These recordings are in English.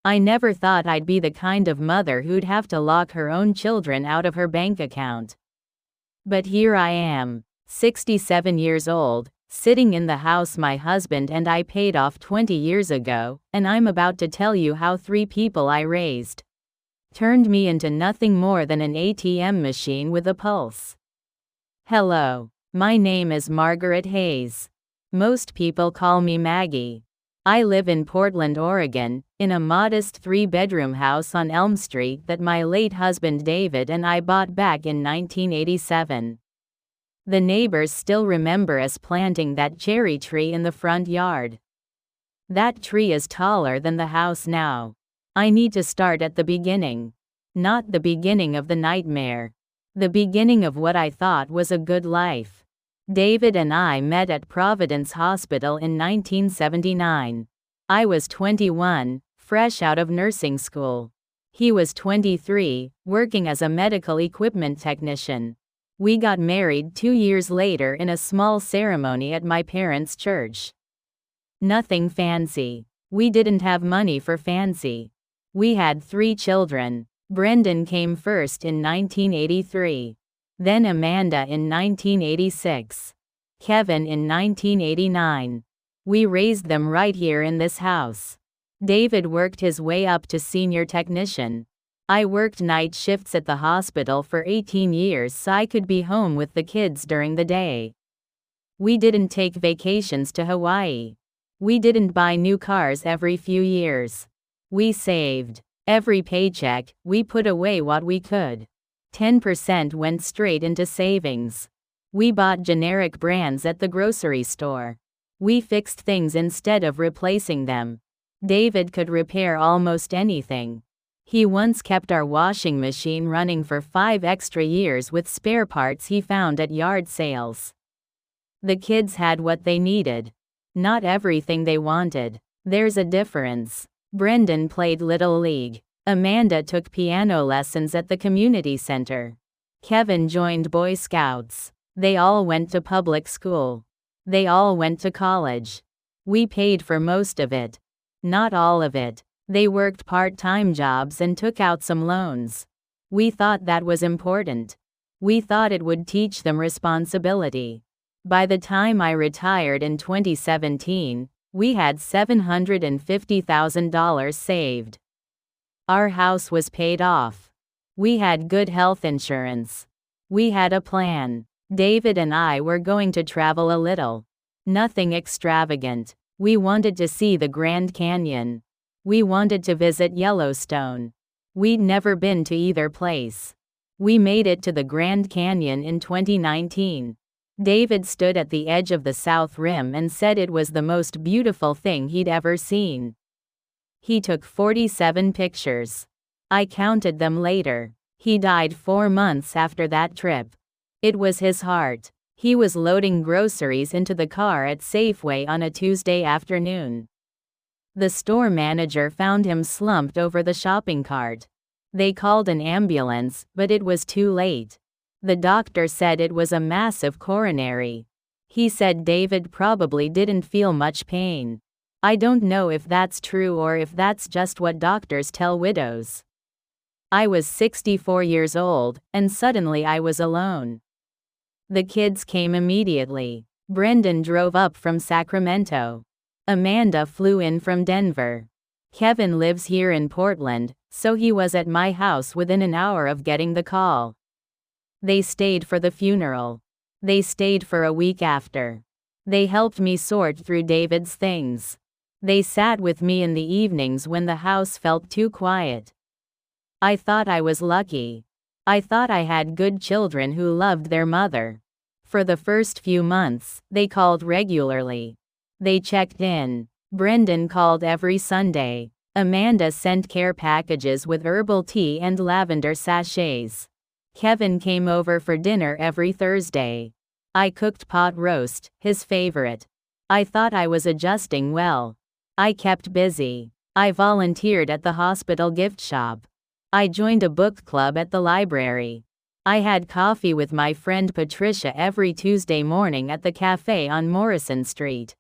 I never thought I'd be the kind of mother who'd have to lock her own children out of her bank account. But here I am, 67 years old, sitting in the house my husband and I paid off 20 years ago, and I'm about to tell you how 3 people I raised turned me into nothing more than an ATM machine with a pulse. Hello, my name is Margaret Hayes. Most people call me Maggie. I live in Portland, Oregon, in a modest 3-bedroom house on Elm Street that my late husband David and I bought back in 1987. The neighbors still remember us planting that cherry tree in the front yard. That tree is taller than the house now. I need to start at the beginning. Not the beginning of the nightmare. The beginning of what I thought was a good life. David and I met at Providence Hospital in 1979. I was 21, fresh out of nursing school. He was 23, working as a medical equipment technician. We got married 2 years later in a small ceremony at my parents' church. Nothing fancy. We didn't have money for fancy. We had 3 children. Brendan came first in 1983. Then Amanda in 1986. Kevin in 1989. We raised them right here in this house. David worked his way up to senior technician. I worked night shifts at the hospital for 18 years so I could be home with the kids during the day. We didn't take vacations to Hawaii. We didn't buy new cars every few years. We saved. Every paycheck, we put away what we could. 10% went straight into savings. We bought generic brands at the grocery store. We fixed things instead of replacing them. David could repair almost anything. He once kept our washing machine running for 5 extra years with spare parts he found at yard sales. The kids had what they needed. Not everything they wanted. There's a difference. Brendan played Little League. Amanda took piano lessons at the community center. Kevin joined Boy Scouts. They all went to public school. They all went to college. We paid for most of it. Not all of it. They worked part-time jobs and took out some loans. We thought that was important. We thought it would teach them responsibility. By the time I retired in 2017, we had $750,000 saved. Our house was paid off. We had good health insurance. We had a plan. David and I were going to travel a little. Nothing extravagant. We wanted to see the Grand Canyon. We wanted to visit Yellowstone. We'd never been to either place. We made it to the Grand Canyon in 2019. David stood at the edge of the South Rim and said it was the most beautiful thing he'd ever seen. He took 47 pictures. I counted them later. He died 4 months after that trip. It was his heart. He was loading groceries into the car at Safeway on a Tuesday afternoon. The store manager found him slumped over the shopping cart. They called an ambulance, but it was too late. The doctor said it was a massive coronary. He said David probably didn't feel much pain. I don't know if that's true or if that's just what doctors tell widows. I was 64 years old, and suddenly I was alone. The kids came immediately. Brendan drove up from Sacramento. Amanda flew in from Denver. Kevin lives here in Portland, so he was at my house within an hour of getting the call. They stayed for the funeral. They stayed for a week after. They helped me sort through David's things. They sat with me in the evenings when the house felt too quiet. I thought I was lucky. I thought I had good children who loved their mother. For the first few months, they called regularly. They checked in. Brendan called every Sunday. Amanda sent care packages with herbal tea and lavender sachets. Kevin came over for dinner every Thursday. I cooked pot roast, his favorite. I thought I was adjusting well. I kept busy. I volunteered at the hospital gift shop. I joined a book club at the library. I had coffee with my friend Patricia every Tuesday morning at the cafe on Morrison Street.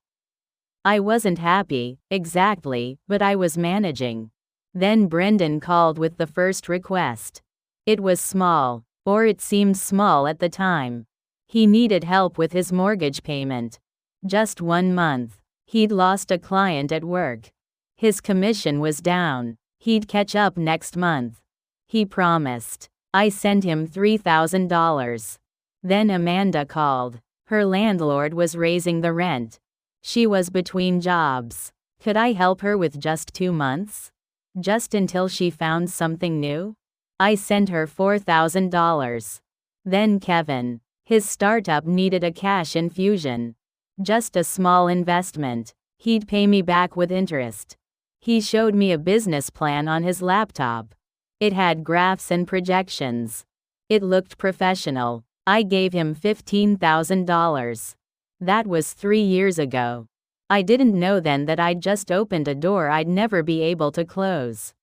I wasn't happy, exactly, but I was managing. Then Brendan called with the first request. It was small, or it seemed small at the time. He needed help with his mortgage payment. Just 1 month. He'd lost a client at work. His commission was down. He'd catch up next month. He promised. I sent him $3,000. Then Amanda called. Her landlord was raising the rent. She was between jobs. Could I help her with just 2 months? Just until she found something new? I sent her $4,000. Then Kevin. His startup needed a cash infusion. Just a small investment. He'd pay me back with interest. He showed me a business plan on his laptop. It had graphs and projections. It looked professional. I gave him $15,000. That was 3 years ago. I didn't know then that I'd just opened a door I'd never be able to close.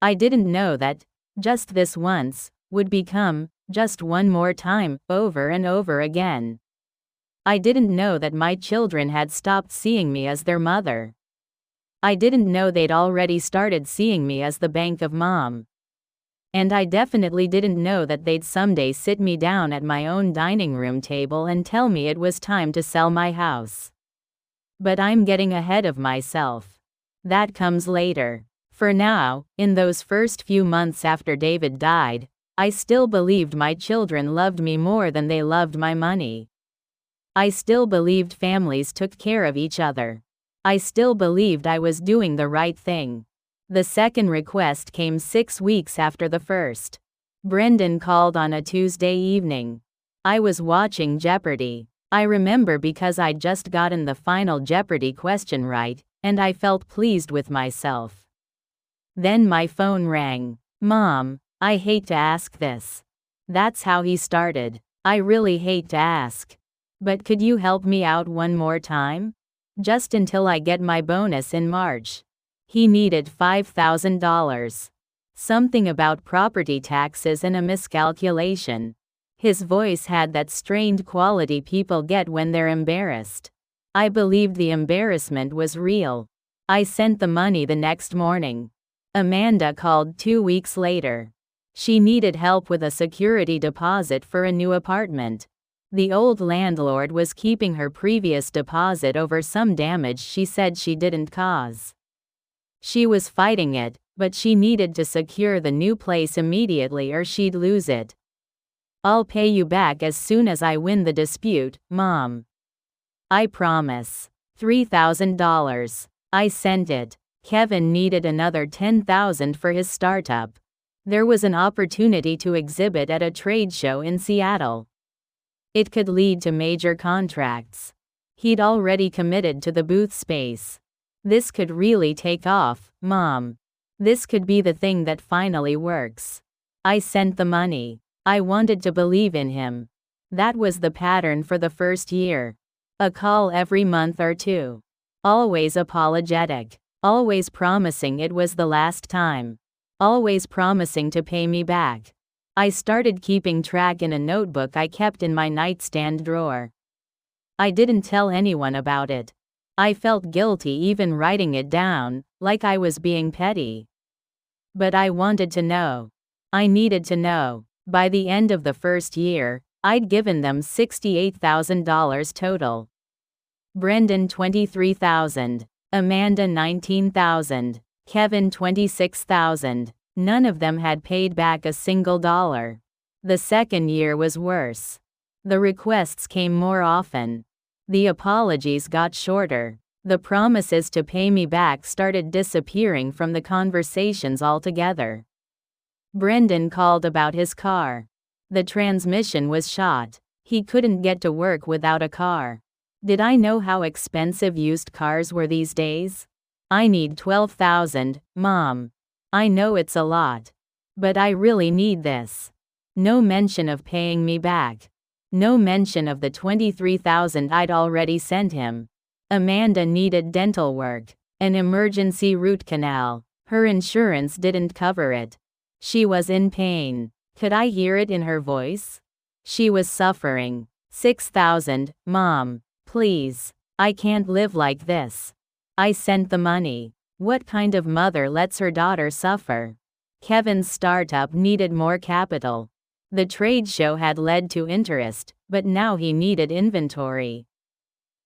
I didn't know that, just this once, would become, just one more time, over and over again. I didn't know that my children had stopped seeing me as their mother. I didn't know they'd already started seeing me as the bank of mom. And I definitely didn't know that they'd someday sit me down at my own dining room table and tell me it was time to sell my house. But I'm getting ahead of myself. That comes later. For now, in those first few months after David died, I still believed my children loved me more than they loved my money. I still believed families took care of each other. I still believed I was doing the right thing. The second request came 6 weeks after the first. Brendan called on a Tuesday evening. I was watching Jeopardy! I remember because I'd just gotten the final Jeopardy! Question right, and I felt pleased with myself. Then my phone rang. Mom, I hate to ask this. That's how he started. I really hate to ask. But could you help me out one more time? Just until I get my bonus in March. He needed $5,000. Something about property taxes and a miscalculation. His voice had that strained quality people get when they're embarrassed. I believed the embarrassment was real. I sent the money the next morning. Amanda called 2 weeks later. She needed help with a security deposit for a new apartment. The old landlord was keeping her previous deposit over some damage she said she didn't cause. She was fighting it, but she needed to secure the new place immediately or she'd lose it. I'll pay you back as soon as I win the dispute, Mom. I promise. $3,000. I sent it. Kevin needed another $10,000 for his startup. There was an opportunity to exhibit at a trade show in Seattle. It could lead to major contracts. He'd already committed to the booth space. This could really take off, Mom. This could be the thing that finally works. I sent the money. I wanted to believe in him. That was the pattern for the first year. A call every month or two. Always apologetic. Always promising it was the last time. Always promising to pay me back. I started keeping track in a notebook I kept in my nightstand drawer. I didn't tell anyone about it. I felt guilty even writing it down, like I was being petty. But I wanted to know. I needed to know. By the end of the first year, I'd given them $68,000 total. Brendan $23,000, Amanda $19,000, Kevin $26,000. None of them had paid back a single dollar. The second year was worse. The requests came more often. The apologies got shorter. The promises to pay me back started disappearing from the conversations altogether. Brendan called about his car. The transmission was shot. He couldn't get to work without a car. Did I know how expensive used cars were these days? I need $12,000, Mom. I know it's a lot. But I really need this. No mention of paying me back. No mention of the $23,000 I'd already sent him. Amanda needed dental work, an emergency root canal. Her insurance didn't cover it. She was in pain. Could I hear it in her voice? She was suffering. $6,000, Mom. Please. I can't live like this. I sent the money. What kind of mother lets her daughter suffer? Kevin's startup needed more capital. The trade show had led to interest, but now he needed inventory.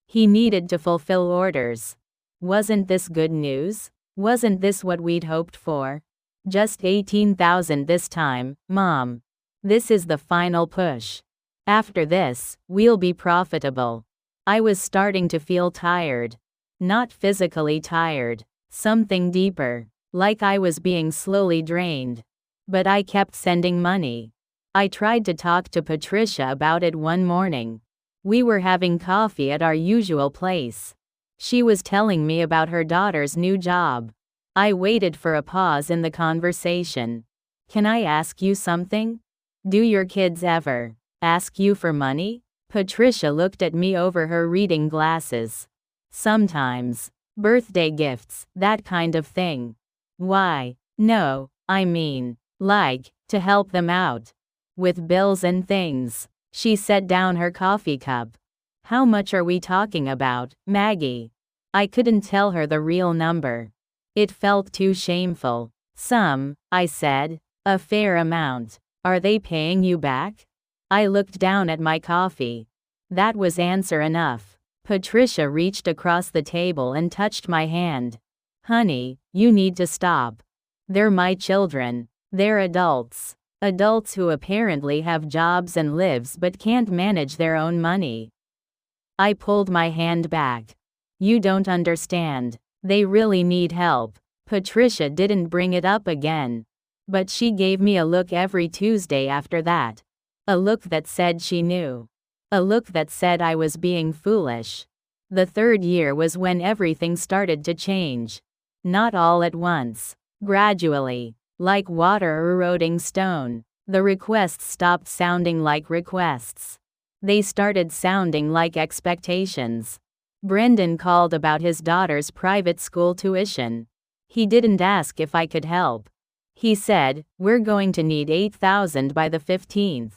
He needed to fulfill orders. Wasn't this good news? Wasn't this what we'd hoped for? Just 18,000 this time, Mom. This is the final push. After this, we'll be profitable. I was starting to feel tired. Not physically tired. Something deeper. Like I was being slowly drained. But I kept sending money. I tried to talk to Patricia about it one morning. We were having coffee at our usual place. She was telling me about her daughter's new job. I waited for a pause in the conversation. Can I ask you something? Do your kids ever ask you for money? Patricia looked at me over her reading glasses. Sometimes. Birthday gifts, that kind of thing. Why? No, I mean, like, to help them out. With bills and things. She set down her coffee cup. How much are we talking about, Maggie? I couldn't tell her the real number. It felt too shameful. Some, I said. A fair amount. Are they paying you back? I looked down at my coffee. That was answer enough. Patricia reached across the table and touched my hand. Honey, you need to stop. They're my children. They're adults. Adults who apparently have jobs and lives but can't manage their own money. I pulled my hand back. You don't understand. They really need help. Patricia didn't bring it up again. But she gave me a look every Tuesday after that. A look that said she knew. A look that said I was being foolish. The third year was when everything started to change. Not all at once. Gradually. Like water eroding stone. The requests stopped sounding like requests. They started sounding like expectations. Brendan called about his daughter's private school tuition. He didn't ask if I could help. He said, we're going to need 8,000 by the 15th.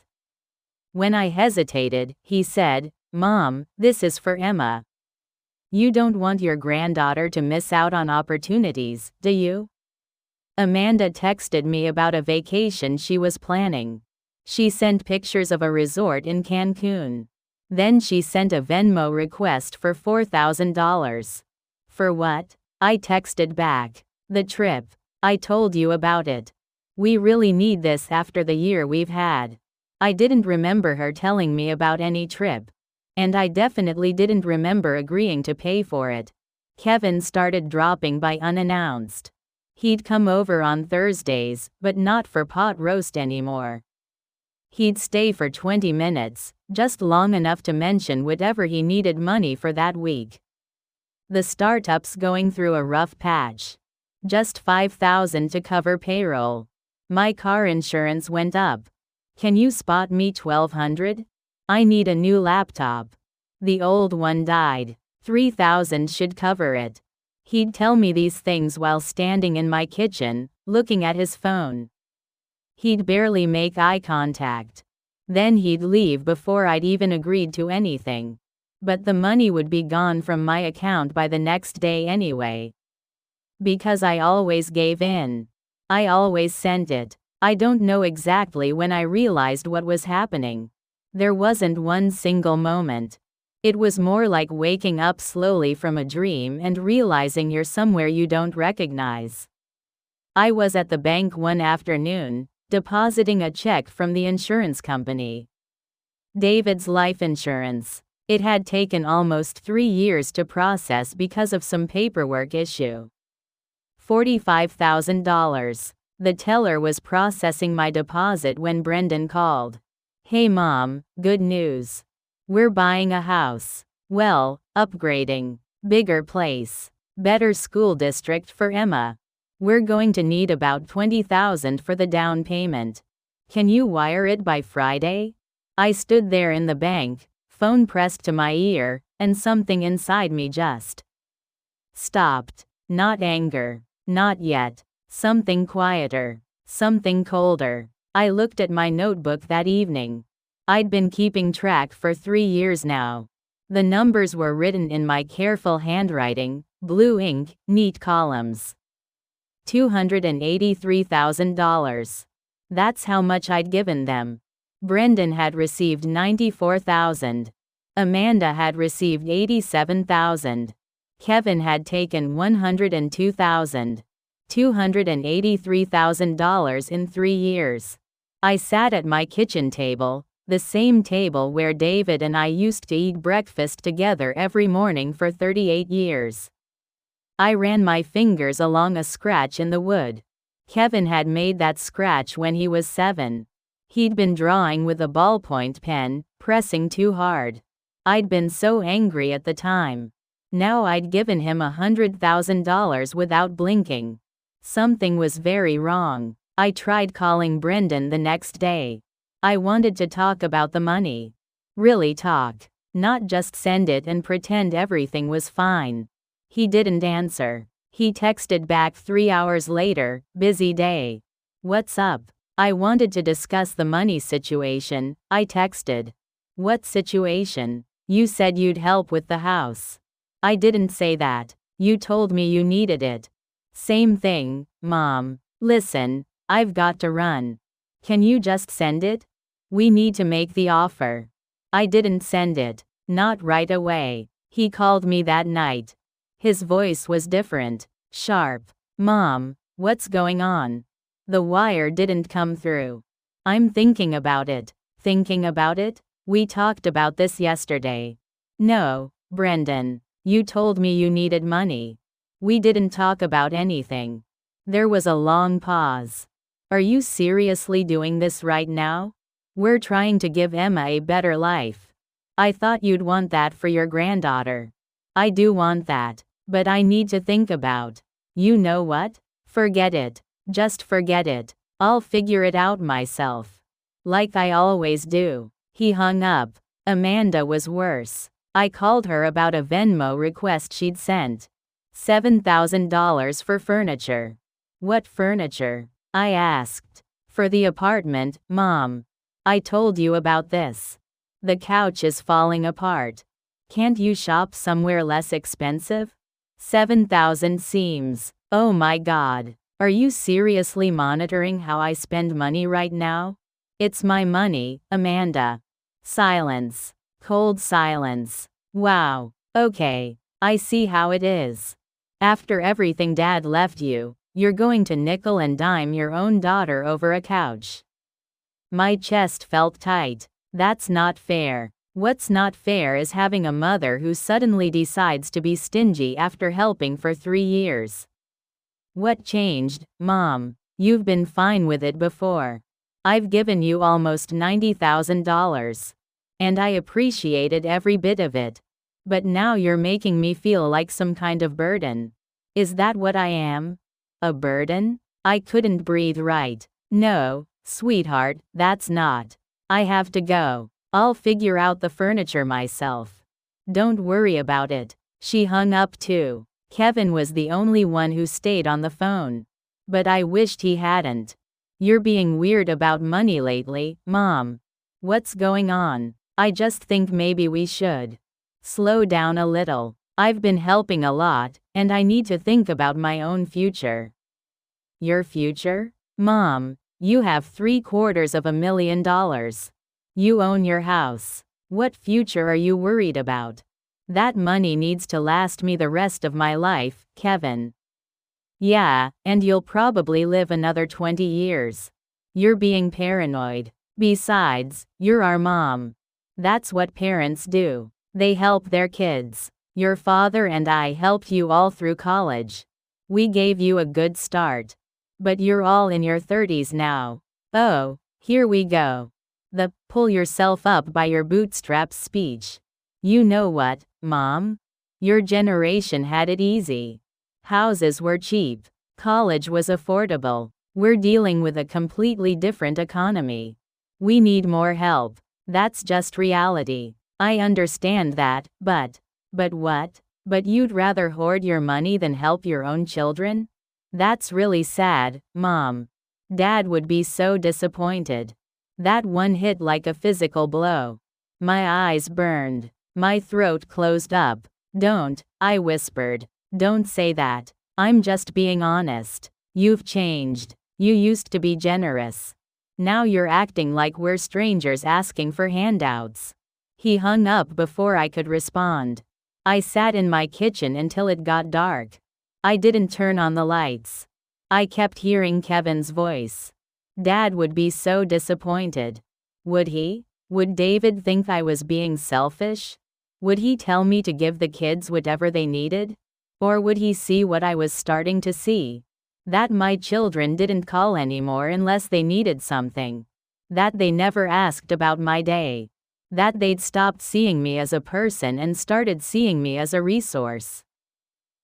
When I hesitated, he said, Mom, this is for Emma. You don't want your granddaughter to miss out on opportunities, do you? Amanda texted me about a vacation she was planning. She sent pictures of a resort in Cancun. Then she sent a Venmo request for $4,000. For what? I texted back. The trip. I told you about it. We really need this after the year we've had. I didn't remember her telling me about any trip. And I definitely didn't remember agreeing to pay for it. Kevin started dropping by unannounced. He'd come over on Thursdays, but not for pot roast anymore. He'd stay for 20 minutes, just long enough to mention whatever he needed money for that week. The startup's going through a rough patch. Just $5,000 to cover payroll. My car insurance went up. Can you spot me $1,200? I need a new laptop. The old one died. $3,000 should cover it. He'd tell me these things while standing in my kitchen, looking at his phone. He'd barely make eye contact. Then he'd leave before I'd even agreed to anything. But the money would be gone from my account by the next day anyway. Because I always gave in. I always sent it. I don't know exactly when I realized what was happening. There wasn't one single moment. It was more like waking up slowly from a dream and realizing you're somewhere you don't recognize. I was at the bank one afternoon, depositing a check from the insurance company. David's life insurance. It had taken almost 3 years to process because of some paperwork issue. $45,000. The teller was processing my deposit when Brendan called. Hey Mom, good news. We're buying a house. Well, upgrading. Bigger place. Better school district for Emma. We're going to need about $20,000 for the down payment. Can you wire it by Friday? I stood there in the bank, phone pressed to my ear, and something inside me just stopped. Not anger. Not yet. Something quieter. Something colder. I looked at my notebook that evening. I'd been keeping track for 3 years now. The numbers were written in my careful handwriting, Blue ink, neat columns. $283,000. That's how much I'd given them. Brendan had received $94,000. Amanda had received $87,000. Kevin had taken $102,000. $283,000 in 3 years. I sat at my kitchen table, the same table where David and I used to eat breakfast together every morning for 38 years. I ran my fingers along a scratch in the wood. Kevin had made that scratch when he was 7. He'd been drawing with a ballpoint pen, pressing too hard. I'd been so angry at the time. Now I'd given him $100,000 without blinking. Something was very wrong. I tried calling Brendan the next day. I wanted to talk about the money. Really talk. Not just send it and pretend everything was fine. He didn't answer. He texted back 3 hours later, busy day. What's up? I wanted to discuss the money situation, I texted. What situation? You said you'd help with the house. I didn't say that. You told me you needed it. Same thing, Mom. Listen, I've got to run. Can you just send it? We need to make the offer. I didn't send it. Not right away. He called me that night. His voice was different. Sharp. Mom, what's going on? The wire didn't come through. I'm thinking about it. Thinking about it? We talked about this yesterday. No, Brendan. You told me you needed money. We didn't talk about anything. There was a long pause. Are you seriously doing this right now? We're trying to give Emma a better life. I thought you'd want that for your granddaughter. I do want that, but I need to think about. You know what? Forget it. Just forget it. I'll figure it out myself. Like I always do. He hung up. Amanda was worse. I called her about a Venmo request she'd sent. $7,000 for furniture. What furniture? I asked. For the apartment, Mom. I told you about this. The couch is falling apart. Can't you shop somewhere less expensive? $7,000 seems. Oh my God. Are you seriously monitoring how I spend money right now? It's my money, Amanda. Silence. Cold silence. Wow. Okay. I see how it is. After everything Dad left you, you're going to nickel and dime your own daughter over a couch. My chest felt tight. That's not fair. What's not fair is having a mother who suddenly decides to be stingy after helping for 3 years. What changed, Mom? You've been fine with it before. I've given you almost $90,000. And I appreciated every bit of it. But now you're making me feel like some kind of burden. Is that what I am? A burden? I couldn't breathe right. No, sweetheart, that's not. I have to go. I'll figure out the furniture myself. Don't worry about it. She hung up too. Kevin was the only one who stayed on the phone. But I wished he hadn't. You're being weird about money lately, Mom. What's going on? I just think maybe we should slow down a little. I've been helping a lot, and I need to think about my own future. Your future? Mom, you have $750,000. You own your house. What future are you worried about? That money needs to last me the rest of my life, Kevin. Yeah, and you'll probably live another 20 years. You're being paranoid. Besides, you're our mom. That's what parents do. They help their kids. Your father and I helped you all through college. We gave you a good start. But you're all in your 30s now. Oh, here we go. The pull yourself up by your bootstraps speech. You know what, Mom? Your generation had it easy. Houses were cheap. College was affordable. We're dealing with a completely different economy. We need more help. That's just reality. I understand that, but what? But you'd rather hoard your money than help your own children? That's really sad, Mom. Dad would be so disappointed. That one hit like a physical blow. My eyes burned. My throat closed up. Don't, I whispered. Don't say that. I'm just being honest. You've changed. You used to be generous. Now you're acting like we're strangers asking for handouts. He hung up before I could respond. I sat in my kitchen until it got dark. I didn't turn on the lights. I kept hearing Kevin's voice. Dad would be so disappointed. Would he? Would David think I was being selfish? Would he tell me to give the kids whatever they needed? Or would he see what I was starting to see? That my children didn't call anymore unless they needed something. That they never asked about my day. That they'd stopped seeing me as a person and started seeing me as a resource.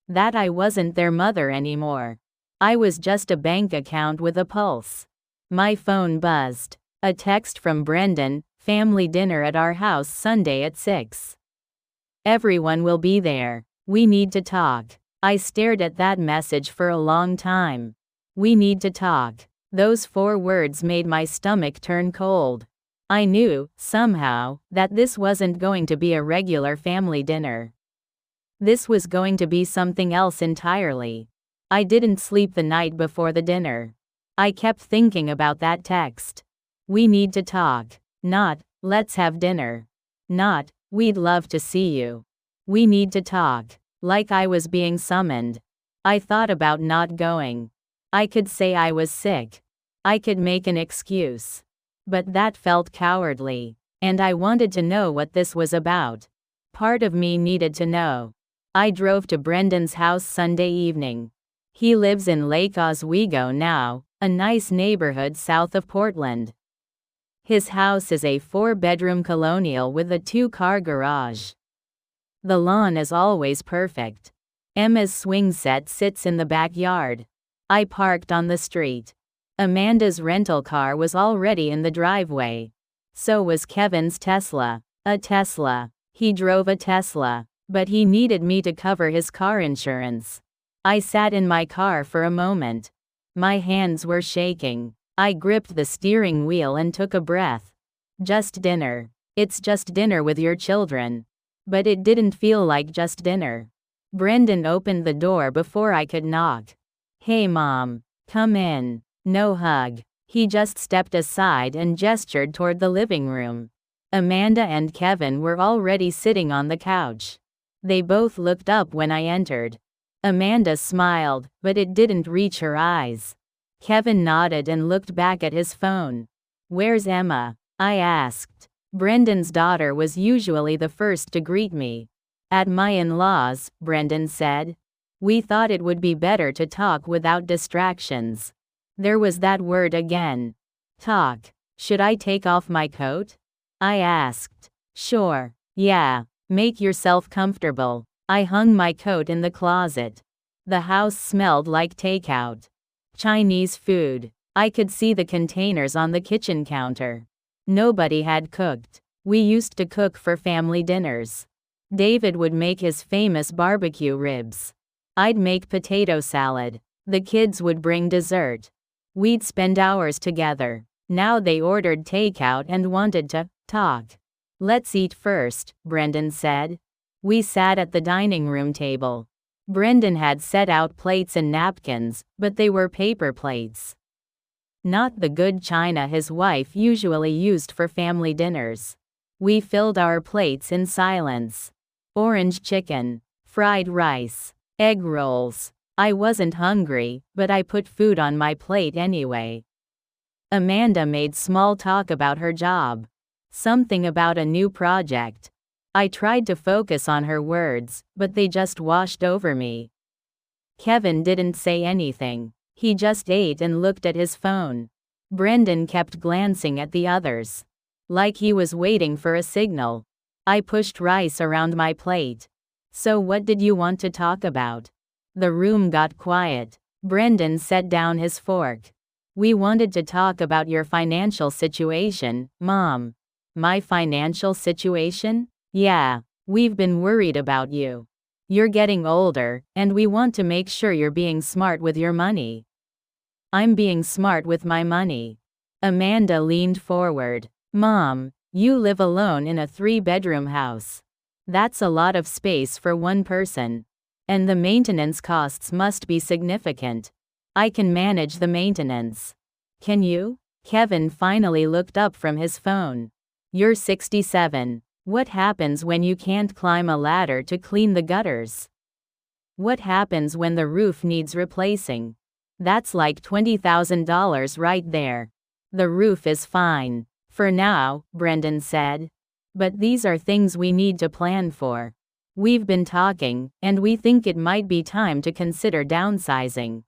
That I wasn't their mother anymore. I was just a bank account with a pulse. My phone buzzed. A text from Brendan, family dinner at our house Sunday at 6. Everyone will be there. We need to talk. I stared at that message for a long time. We need to talk. Those 4 words made my stomach turn cold. I knew, somehow, that this wasn't going to be a regular family dinner. This was going to be something else entirely. I didn't sleep the night before the dinner. I kept thinking about that text. We need to talk. Not, let's have dinner. Not, we'd love to see you. We need to talk. Like I was being summoned. I thought about not going. I could say I was sick. I could make an excuse. But that felt cowardly. And I wanted to know what this was about. Part of me needed to know. I drove to Brendan's house Sunday evening. He lives in Lake Oswego now, a nice neighborhood south of Portland. His house is a 4-bedroom colonial with a 2-car garage. The lawn is always perfect. Emma's swing set sits in the backyard. I parked on the street. Amanda's rental car was already in the driveway. So was Kevin's Tesla. A Tesla. He drove a Tesla, but he needed me to cover his car insurance. I sat in my car for a moment. My hands were shaking. I gripped the steering wheel and took a breath. Just dinner. It's just dinner with your children. But it didn't feel like just dinner. Brendan opened the door before I could knock. Hey Mom. Come in. No hug. He just stepped aside and gestured toward the living room. Amanda and Kevin were already sitting on the couch. They both looked up when I entered. Amanda smiled, but it didn't reach her eyes. Kevin nodded and looked back at his phone. Where's Emma? I asked. Brendan's daughter was usually the first to greet me. At my in-laws, Brendan said. We thought it would be better to talk without distractions. There was that word again. Talk. Should I take off my coat? I asked. Sure. Yeah. Make yourself comfortable. I hung my coat in the closet. The house smelled like takeout. Chinese food. I could see the containers on the kitchen counter. Nobody had cooked. We used to cook for family dinners. David would make his famous barbecue ribs. I'd make potato salad. The kids would bring dessert. We'd spend hours together. Now they ordered takeout and wanted to talk. Let's eat first, Brendan said. We sat at the dining room table. Brendan had set out plates and napkins, but they were paper plates. Not the good china his wife usually used for family dinners. We filled our plates in silence. Orange chicken, fried rice, egg rolls. I wasn't hungry, but I put food on my plate anyway. Amanda made small talk about her job. Something about a new project. I tried to focus on her words, but they just washed over me. Kevin didn't say anything. He just ate and looked at his phone. Brendan kept glancing at the others. Like he was waiting for a signal. I pushed rice around my plate. So what did you want to talk about? The room got quiet. Brendan set down his fork. We wanted to talk about your financial situation, Mom. My financial situation? Yeah, we've been worried about you. You're getting older, and we want to make sure you're being smart with your money. I'm being smart with my money. Amanda leaned forward. Mom, you live alone in a 3-bedroom house. That's a lot of space for one person. And the maintenance costs must be significant. I can manage the maintenance. Can you? Kevin finally looked up from his phone. You're 67. What happens when you can't climb a ladder to clean the gutters? What happens when the roof needs replacing? That's like $20,000 right there. The roof is fine. For now, Brendan said. But these are things we need to plan for. We've been talking, and we think it might be time to consider downsizing.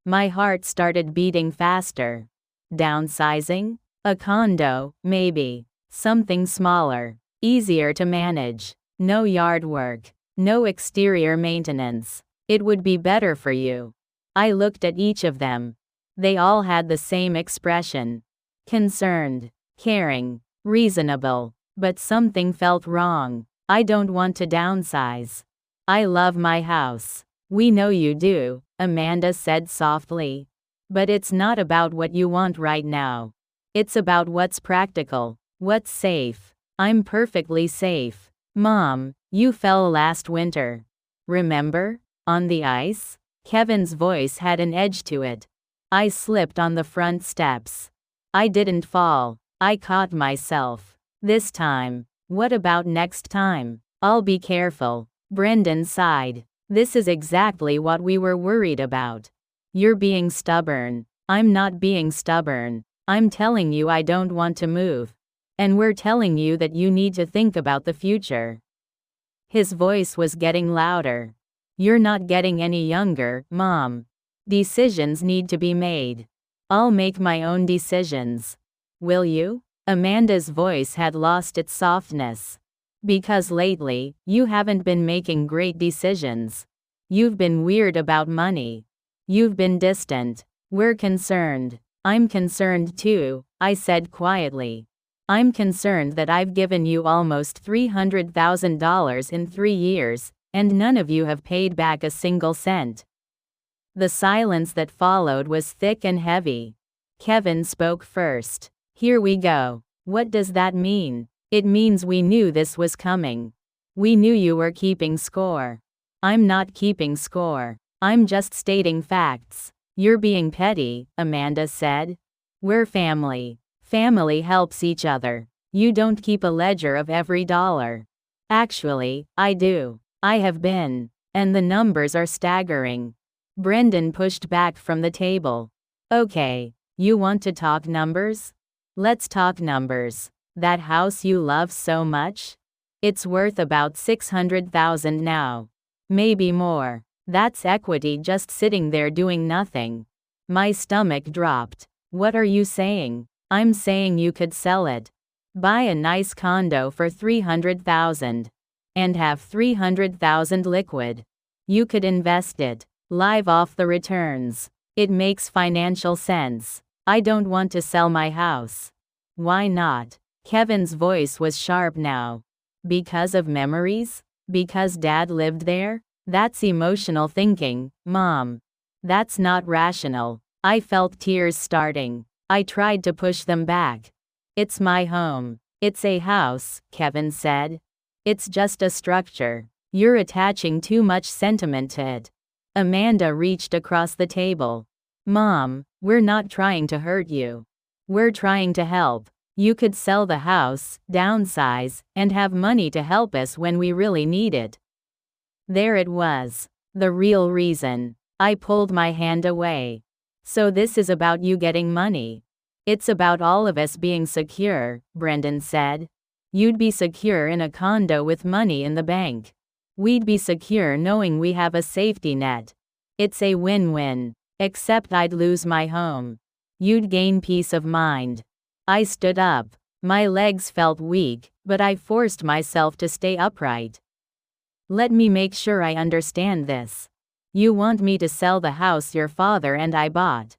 My heart started beating faster. Downsizing? A condo, maybe. Something smaller. Easier to manage. No yard work. No exterior maintenance. It would be better for you. I looked at each of them. They all had the same expression. Concerned. Caring. Reasonable. But something felt wrong. I don't want to downsize. I love my house. We know you do, Amanda said softly. But it's not about what you want right now. It's about what's practical, what's safe. I'm perfectly safe. Mom, you fell last winter. Remember? On the ice? Kevin's voice had an edge to it. I slipped on the front steps. I didn't fall. I caught myself. This time. What about next time? I'll be careful. Brendan sighed. This is exactly what we were worried about. You're being stubborn. I'm not being stubborn. I'm telling you I don't want to move. And we're telling you that you need to think about the future. His voice was getting louder. You're not getting any younger, Mom. Decisions need to be made. I'll make my own decisions. Will you? Amanda's voice had lost its softness. Because lately, you haven't been making great decisions. You've been weird about money. You've been distant. We're concerned. I'm concerned too, I said quietly. I'm concerned that I've given you almost $300,000 in 3 years, and none of you have paid back a single cent. The silence that followed was thick and heavy. Kevin spoke first. Here we go. What does that mean? It means we knew this was coming. We knew you were keeping score. I'm not keeping score. I'm just stating facts. You're being petty, Amanda said. We're family. Family helps each other. You don't keep a ledger of every dollar. Actually, I do. I have been. And the numbers are staggering. Brendan pushed back from the table. Okay, you want to talk numbers? Let's talk numbers. That house you love so much? It's worth about $600,000 now. Maybe more. That's equity just sitting there doing nothing. My stomach dropped. What are you saying? I'm saying you could sell it. Buy a nice condo for $300,000. And have $300,000 liquid. You could invest it. Live off the returns. It makes financial sense. I don't want to sell my house. Why not? Kevin's voice was sharp now. Because of memories? Because Dad lived there? That's emotional thinking, Mom. That's not rational. I felt tears starting. I tried to push them back. It's my home. It's a house, Kevin said. It's just a structure. You're attaching too much sentiment to it. Amanda reached across the table. Mom, we're not trying to hurt you. We're trying to help. You could sell the house, downsize, and have money to help us when we really need it. There it was. The real reason. I pulled my hand away. So this is about you getting money. It's about all of us being secure, Brendan said. You'd be secure in a condo with money in the bank. We'd be secure knowing we have a safety net. It's a win-win. Except I'd lose my home. You'd gain peace of mind. I stood up. My legs felt weak, but I forced myself to stay upright. Let me make sure I understand this. You want me to sell the house your father and I bought.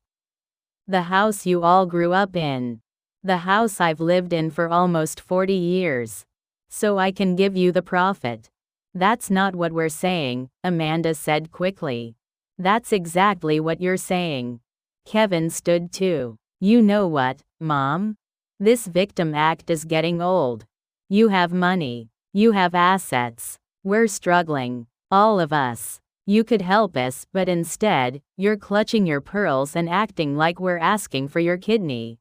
The house you all grew up in. The house I've lived in for almost 40 years. So I can give you the profit. That's not what we're saying, Amanda said quickly. That's exactly what you're saying. Kevin stood too. You know what, Mom? This victim act is getting old. You have money. You have assets. We're struggling. All of us. You could help us, but instead, you're clutching your pearls and acting like we're asking for your kidney.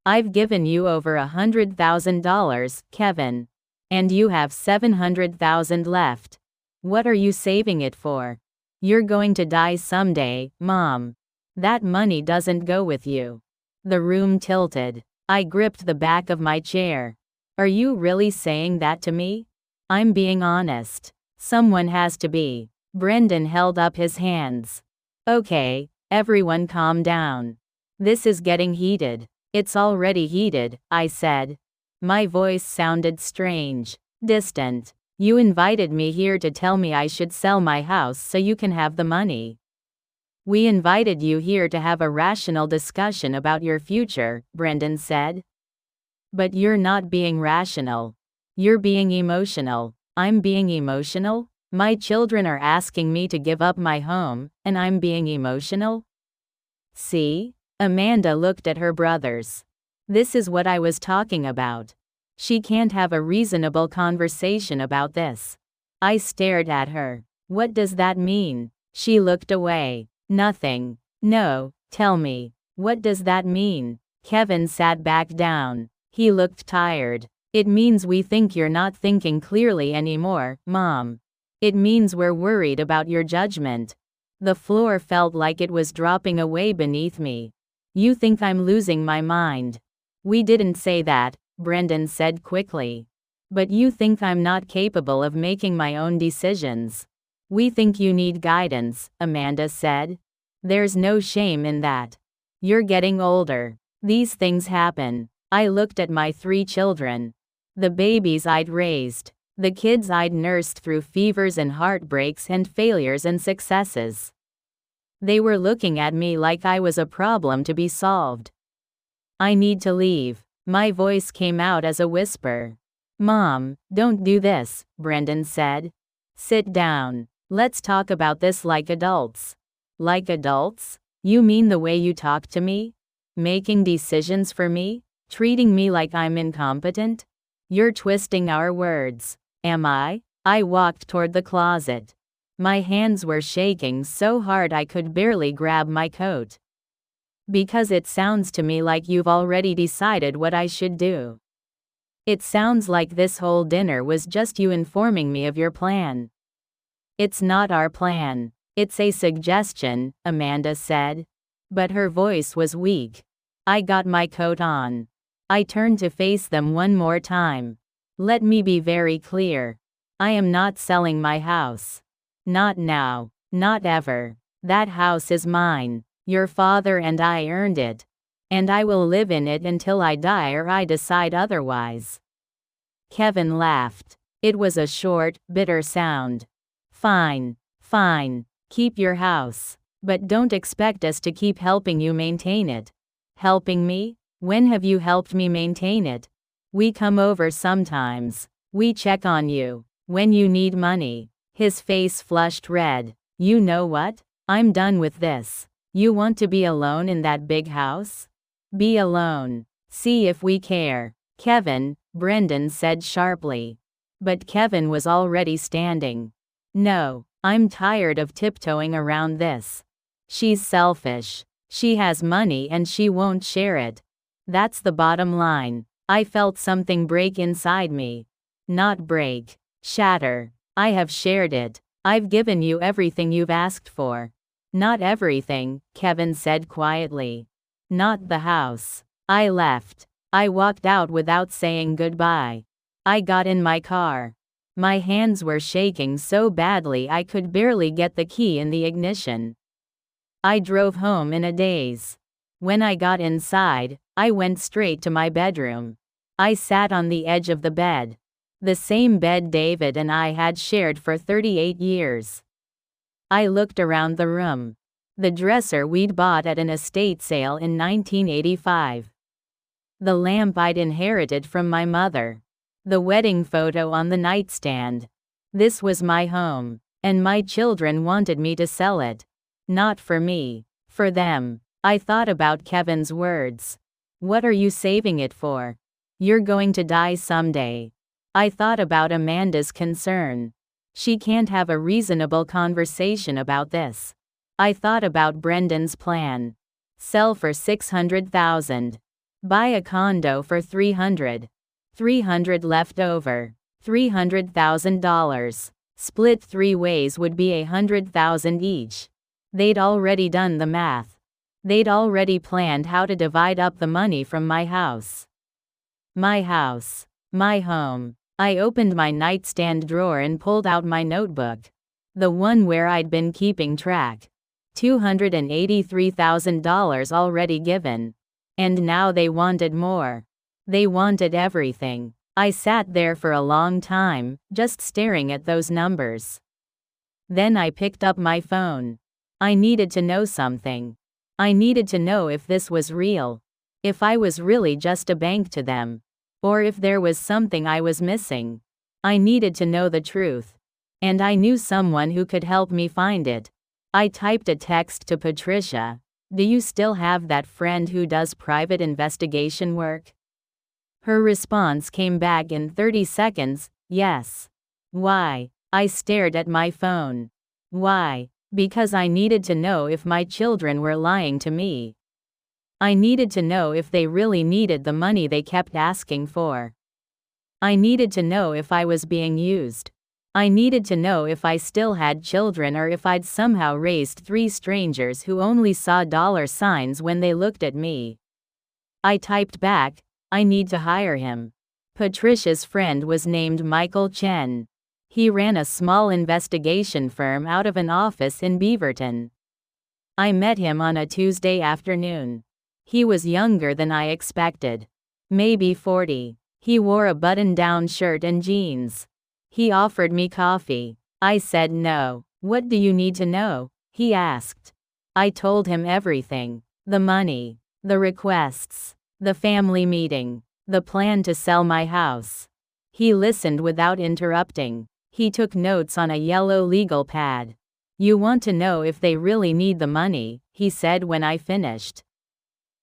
I've given you over $100,000, Kevin. And you have $700,000 left. What are you saving it for? You're going to die someday, Mom. That money doesn't go with you. The room tilted. I gripped the back of my chair. Are you really saying that to me? I'm being honest. Someone has to be. Brendan held up his hands. Okay, everyone calm down. This is getting heated. It's already heated, I said. My voice sounded strange, distant. You invited me here to tell me I should sell my house so you can have the money. We invited you here to have a rational discussion about your future, Brendan said. But you're not being rational. You're being emotional. I'm being emotional? My children are asking me to give up my home, and I'm being emotional? See? Amanda looked at her brothers. This is what I was talking about. She can't have a reasonable conversation about this. I stared at her. What does that mean? She looked away. Nothing. No, tell me. What does that mean? Kevin sat back down. He looked tired. It means we think you're not thinking clearly anymore, Mom. It means we're worried about your judgment. The floor felt like it was dropping away beneath me. You think I'm losing my mind. We didn't say that, Brendan said quickly. But you think I'm not capable of making my own decisions. We think you need guidance, Amanda said. There's no shame in that. You're getting older. These things happen. I looked at my 3 children. The babies I'd raised. The kids I'd nursed through fevers and heartbreaks and failures and successes. They were looking at me like I was a problem to be solved. I need to leave. My voice came out as a whisper. Mom, don't do this, Brendan said. Sit down. Let's talk about this like adults. Like adults? You mean the way you talk to me? Making decisions for me? Treating me like I'm incompetent? You're twisting our words. Am I? I walked toward the closet. My hands were shaking so hard I could barely grab my coat. Because it sounds to me like you've already decided what I should do. It sounds like this whole dinner was just you informing me of your plan. It's not our plan. It's a suggestion, Amanda said. But her voice was weak. I got my coat on. I turned to face them one more time. Let me be very clear. I am not selling my house. Not now. Not ever. That house is mine. Your father and I earned it. And I will live in it until I die or I decide otherwise. Kevin laughed. It was a short, bitter sound. Fine. Fine. Keep your house. But don't expect us to keep helping you maintain it. Helping me? When have you helped me maintain it? We come over sometimes. We check on you. When you need money. His face flushed red. You know what? I'm done with this. You want to be alone in that big house? Be alone. See if we care. Kevin, Brendan said sharply. But Kevin was already standing. No, I'm tired of tiptoeing around this. She's selfish. She has money and she won't share it. That's the bottom line. I felt something break inside me. Not break. Shatter. I have shared it. I've given you everything you've asked for. Not everything, Kevin said quietly. Not the house. I left. I walked out without saying goodbye. I got in my car. My hands were shaking so badly I could barely get the key in the ignition. I drove home in a daze. When I got inside, I went straight to my bedroom. I sat on the edge of the bed. The same bed David and I had shared for 38 years. I looked around the room. The dresser we'd bought at an estate sale in 1985. The lamp I'd inherited from my mother. The wedding photo on the nightstand. This was my home, and my children wanted me to sell it. Not for me, for them. I thought about Kevin's words. What are you saving it for? You're going to die someday. I thought about Amanda's concern. She can't have a reasonable conversation about this. I thought about Brendan's plan. Sell for $600,000. Buy a condo for $300. $300 left over. $300,000. Split 3 ways would be $100,000 each. They'd already done the math. They'd already planned how to divide up the money from my house. My house. My home. I opened my nightstand drawer and pulled out my notebook. The one where I'd been keeping track. $283,000 already given. And now they wanted more. They wanted everything. I sat there for a long time, just staring at those numbers. Then I picked up my phone. I needed to know something. I needed to know if this was real. If I was really just a bank to them. Or if there was something I was missing. I needed to know the truth. And I knew someone who could help me find it. I typed a text to Patricia. Do you still have that friend who does private investigation work? Her response came back in 30 seconds, yes. Why? I stared at my phone. Why? Because I needed to know if my children were lying to me. I needed to know if they really needed the money they kept asking for. I needed to know if I was being used. I needed to know if I still had children or if I'd somehow raised 3 strangers who only saw dollar signs when they looked at me. I typed back, I need to hire him. Patricia's friend was named Michael Chen. He ran a small investigation firm out of an office in Beaverton. I met him on a Tuesday afternoon. He was younger than I expected. Maybe 40. He wore a button-down shirt and jeans. He offered me coffee. I said no. What do you need to know? He asked. I told him everything. The money. The requests. The family meeting. The plan to sell my house. He listened without interrupting. He took notes on a yellow legal pad. You want to know if they really need the money, he said when I finished.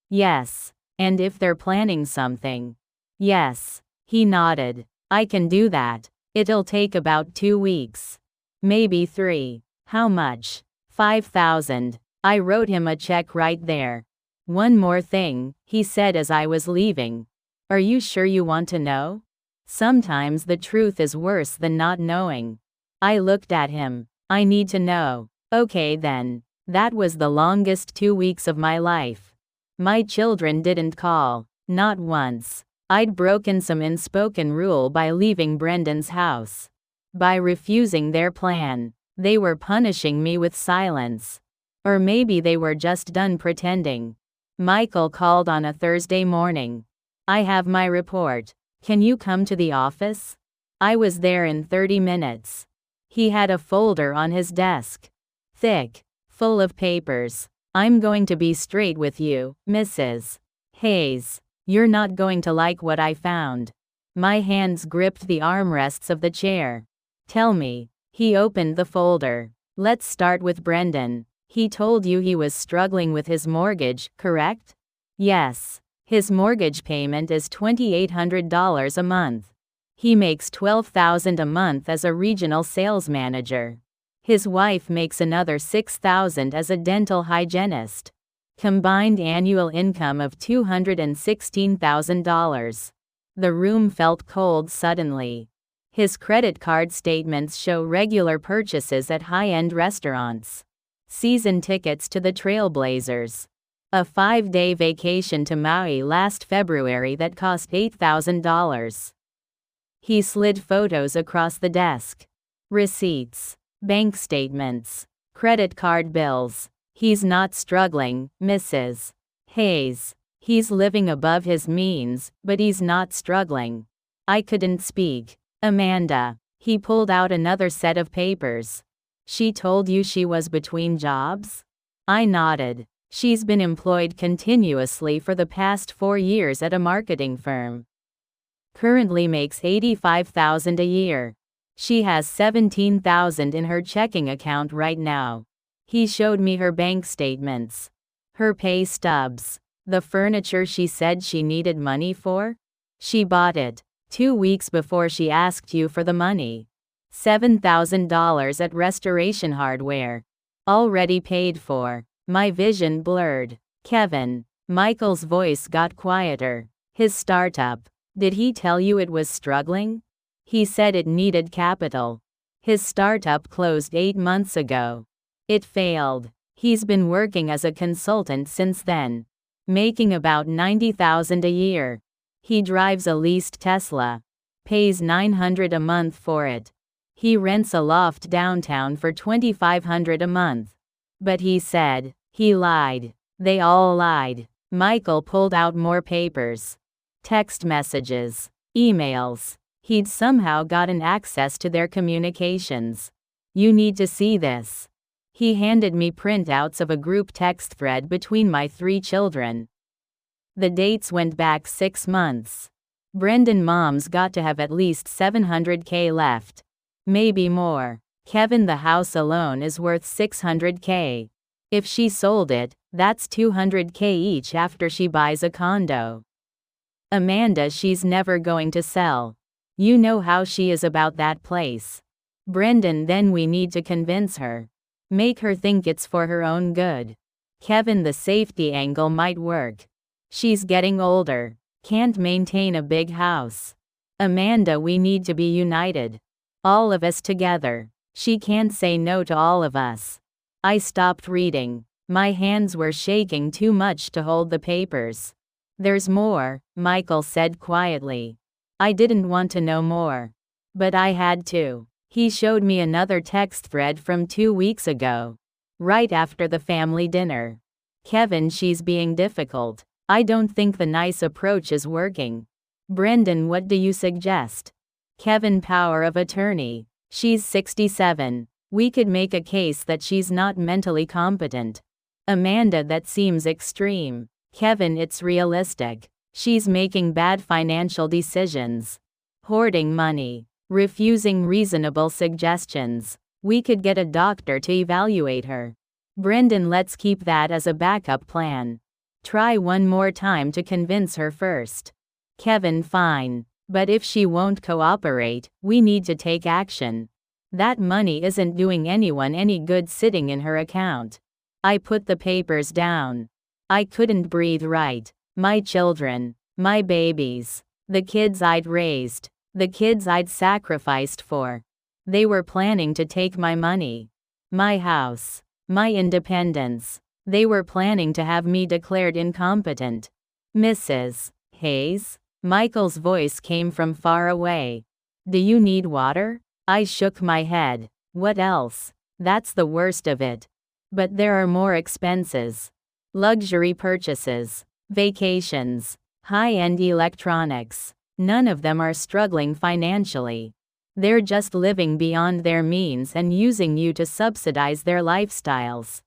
Yes. And if they're planning something. Yes. He nodded. I can do that. It'll take about 2 weeks. Maybe 3. How much? $5,000. I wrote him a check right there. One more thing, he said as I was leaving. Are you sure you want to know? Sometimes the truth is worse than not knowing. I looked at him. I need to know. Okay then. That was the longest 2 weeks of my life. My children didn't call. Not once. I'd broken some unspoken rule by leaving Brendan's house. By refusing their plan. They were punishing me with silence. Or maybe they were just done pretending. Michael called on a Thursday morning. I have my report. Can you come to the office? I was there in 30 minutes. He had a folder on his desk. Thick. Full of papers. I'm going to be straight with you, Mrs. Hayes. You're not going to like what I found. My hands gripped the armrests of the chair. Tell me. He opened the folder. Let's start with Brendan. He told you he was struggling with his mortgage, correct? Yes. His mortgage payment is $2,800 a month. He makes $12,000 a month as a regional sales manager. His wife makes another $6,000 as a dental hygienist. Combined annual income of $216,000. The room felt cold suddenly. His credit card statements show regular purchases at high-end restaurants. Season tickets to the Trailblazers. A 5-day vacation to Maui last February that cost $8,000. He slid photos across the desk. Receipts. Bank statements. Credit card bills. He's not struggling, Mrs. Hayes. He's living above his means, but he's not struggling. I couldn't speak. Amanda. He pulled out another set of papers. She told you she was between jobs? I nodded. She's been employed continuously for the past 4 years at a marketing firm. Currently makes $85,000 a year. She has $17,000 in her checking account right now. He showed me her bank statements. Her pay stubs. The furniture she said she needed money for? She bought it 2 weeks before she asked you for the money. $7,000 at Restoration Hardware. Already paid for. My vision blurred. Kevin. Michael's voice got quieter. His startup. Did he tell you it was struggling? He said it needed capital. His startup closed 8 months ago. It failed. He's been working as a consultant since then, making about $90,000 a year. He drives a leased Tesla. Pays $900 a month for it. He rents a loft downtown for $2,500 a month. But he said, he lied. They all lied. Michael pulled out more papers. Text messages. Emails. He'd somehow gotten access to their communications. You need to see this. He handed me printouts of a group text thread between my 3 children. The dates went back 6 months. Brendan mom's got to have at least $700K left. Maybe more. Kevin, the house alone is worth $600K. If she sold it, that's $200K each after she buys a condo. Amanda, she's never going to sell. You know how she is about that place. Brendan, then we need to convince her. Make her think it's for her own good. Kevin, the safety angle might work. She's getting older. Can't maintain a big house. Amanda, we need to be united. All of us together. She can't say no to all of us. I stopped reading. My hands were shaking too much to hold the papers. There's more, Michael said quietly. I didn't want to know more. But I had to. He showed me another text thread from 2 weeks ago. Right after the family dinner. Kevin, she's being difficult. I don't think the nice approach is working. Brendan, what do you suggest? Kevin, power of attorney. She's 67. We could make a case that she's not mentally competent. Amanda, that seems extreme. Kevin, it's realistic. She's making bad financial decisions. Hoarding money. Refusing reasonable suggestions. We could get a doctor to evaluate her. Brendan, let's keep that as a backup plan. Try one more time to convince her first. Kevin, fine. But if she won't cooperate, we need to take action. That money isn't doing anyone any good sitting in her account. I put the papers down. I couldn't breathe right. My children. My babies. The kids I'd raised. The kids I'd sacrificed for. They were planning to take my money. My house. My independence. They were planning to have me declared incompetent. Mrs. Hayes? Michael's voice came from far away. Do you need water? I shook my head. What else? That's the worst of it. But there are more expenses. Luxury purchases. Vacations. High-end electronics. None of them are struggling financially. They're just living beyond their means and using you to subsidize their lifestyles.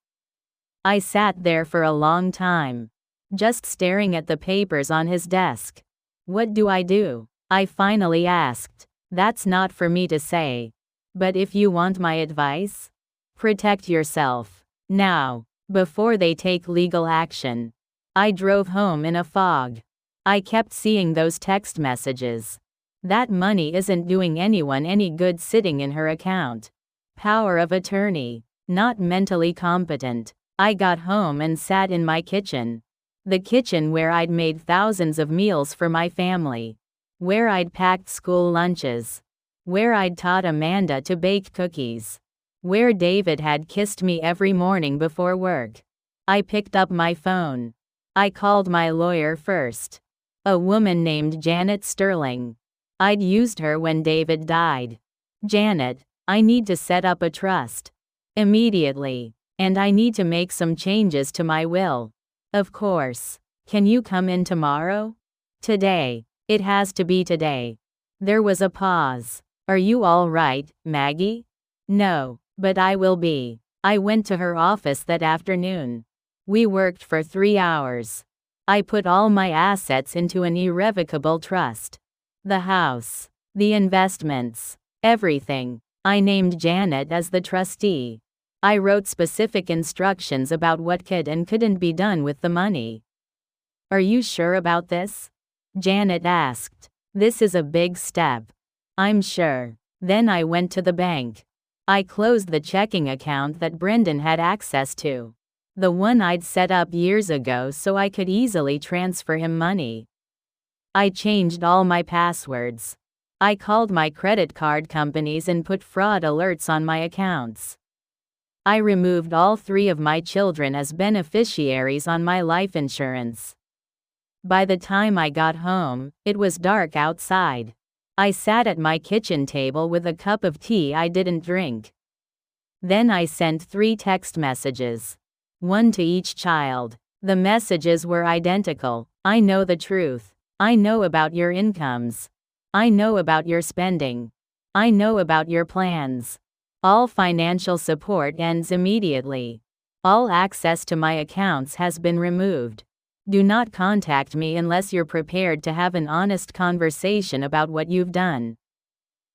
I sat there for a long time, just staring at the papers on his desk. What do I do? I finally asked. That's not for me to say. But if you want my advice, protect yourself. Now, before they take legal action. I drove home in a fog. I kept seeing those text messages. That money isn't doing anyone any good sitting in her account. Power of attorney. Not mentally competent. I got home and sat in my kitchen. The kitchen where I'd made thousands of meals for my family. Where I'd packed school lunches. Where I'd taught Amanda to bake cookies. Where David had kissed me every morning before work. I picked up my phone. I called my lawyer first. A woman named Janet Sterling. I'd used her when David died. Janet, I need to set up a trust. Immediately. And I need to make some changes to my will. Of course. Can you come in tomorrow? Today. It has to be today. There was a pause. Are you all right, Maggie? No, but I will be. I went to her office that afternoon. We worked for 3 hours. I put all my assets into an irrevocable trust. The house. The investments. Everything. I named Janet as the trustee. I wrote specific instructions about what could and couldn't be done with the money. Are you sure about this? Janet asked. This is a big step. I'm sure. Then I went to the bank. I closed the checking account that Brendan had access to. The one I'd set up years ago so I could easily transfer him money. I changed all my passwords. I called my credit card companies and put fraud alerts on my accounts. I removed all 3 of my children as beneficiaries on my life insurance. By the time I got home, it was dark outside. I sat at my kitchen table with a cup of tea I didn't drink. Then I sent 3 text messages. 1 to each child. The messages were identical. I know the truth. I know about your incomes. I know about your spending. I know about your plans. All financial support ends immediately. All access to my accounts has been removed. Do not contact me unless you're prepared to have an honest conversation about what you've done.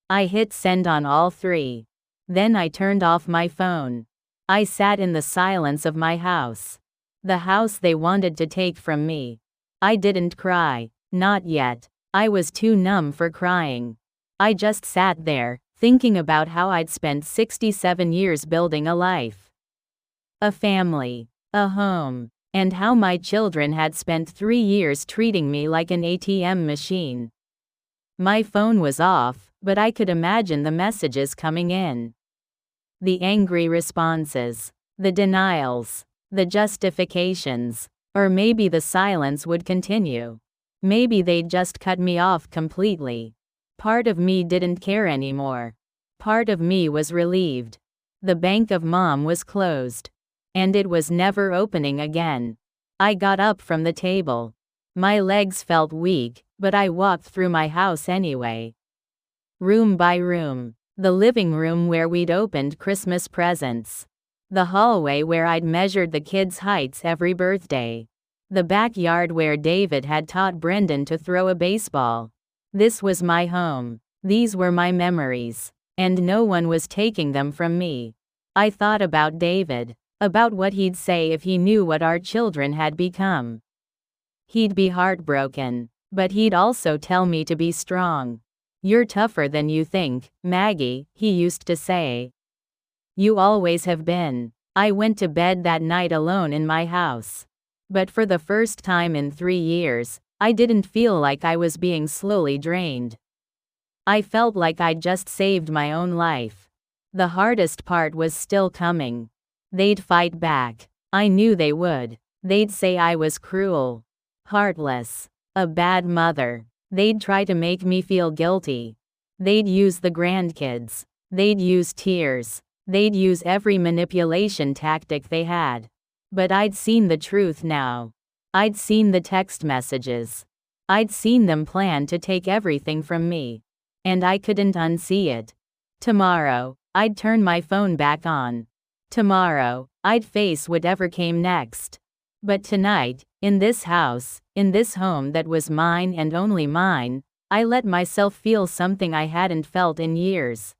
I hit send on all 3. Then I turned off my phone. I sat in the silence of my house. The house they wanted to take from me. I didn't cry. Not yet. I was too numb for crying. I just sat there, thinking about how I'd spent 67 years building a life. A family. A home. And how my children had spent 3 years treating me like an ATM machine. My phone was off, but I could imagine the messages coming in. The angry responses. The denials. The justifications. Or maybe the silence would continue. Maybe they'd just cut me off completely. Part of me didn't care anymore. Part of me was relieved. The bank of Mom was closed. And it was never opening again. I got up from the table. My legs felt weak, but I walked through my house anyway. Room by room. The living room where we'd opened Christmas presents. The hallway where I'd measured the kids' heights every birthday. The backyard where David had taught Brendan to throw a baseball. This was my home. These were my memories. And no one was taking them from me. I thought about David. About what he'd say if he knew what our children had become. He'd be heartbroken. But he'd also tell me to be strong. You're tougher than you think, Maggie, he used to say. You always have been. I went to bed that night alone in my house. But for the first time in 3 years, I didn't feel like I was being slowly drained. I felt like I'd just saved my own life. The hardest part was still coming. They'd fight back. I knew they would. They'd say I was cruel. Heartless. A bad mother. They'd try to make me feel guilty. They'd use the grandkids. They'd use tears. They'd use every manipulation tactic they had. But I'd seen the truth now. I'd seen the text messages. I'd seen them plan to take everything from me. And I couldn't unsee it. Tomorrow, I'd turn my phone back on. Tomorrow, I'd face whatever came next. But tonight, in this house, in this home that was mine and only mine, I let myself feel something I hadn't felt in years.